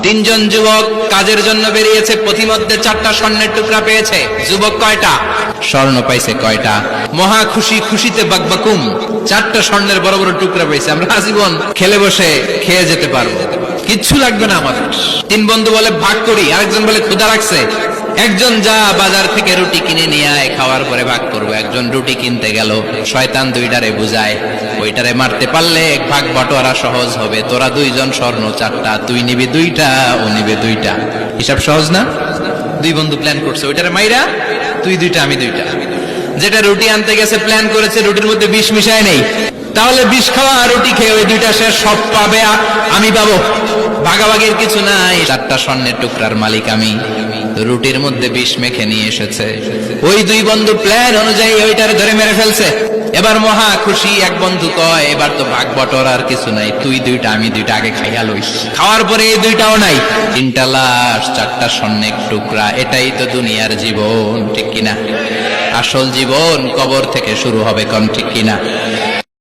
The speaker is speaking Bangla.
তিনজন যুবক কাজের জন্য বেরিয়েছে, প্রতিমধ্যে 4টা স্বর্ণের টুকরা পেয়েছে। যুবক কয়টা? স্বর্ণ পাইছে কয়টা? মহা খুশি, খুশিতে বাকবাকুম। 4টা স্বর্ণের বড় বড় টুকরা পেয়েছে, আমরা আজীবন খেলে বসে খেয়ে যেতে পারবো, কিচ্ছু লাগবে না আমাদের। 3 বন্ধু বলে ভাগ করি, আরেকজন বলে ক্ষুধা রাখছে, একজন যা বাজার থেকে রুটি কিনে নিয়ে আয়, খাওয়ার পরে ভাগ করবো। একজন রুটি কিনতে গেল, শয়তান 2টারে বুঝায় ওইটারে মারতে পারলে এক ভাগ বটোয়ারা সহজ হবে, তোরা 2 জন স্বর্ণ 4টা, তুই নিবি 2টা, ও নিবে 2টা। হিসাব সহজ না? 2 বন্ধু প্ল্যান করছে, ওইটারে মাইরা তুই 2টা আমি 2টা। যেটা রুটি আনতে গেছে প্ল্যান করেছে রুটির মধ্যে বিষ মিশায় নেই, তাহলে বিষ খাওয়া রুটি খেয়ে ওই 2টা সে সব পাবে, আমি পাবো, ভাগাভাগির কিছু নাই। 4টা স্বর্ণের টুকরার মালিক আমি। রুটির মধ্যে বিষ মেখে নিয়ে এসেছে, ওই 2 বন্ধু প্ল্যান অনুযায়ী ওইটারে ধরে মেরে ফেলছে। এবার মহা খুশি। এক বন্ধু কয় এবার তো ভাগ বটর আর কিছু নাই, তুই 2টা আমি 2টা, আগে খাইয়া লইস। খাওয়ার পরে এই 2টাও নাই, 3টা লাশ, 4টা স্বর্ণের টুকরা। এটাই তো দুনিয়ার জীবন, ঠিক কিনা? আসল জীবন কবর থেকে শুরু হবে, কোন ঠিক কিনা?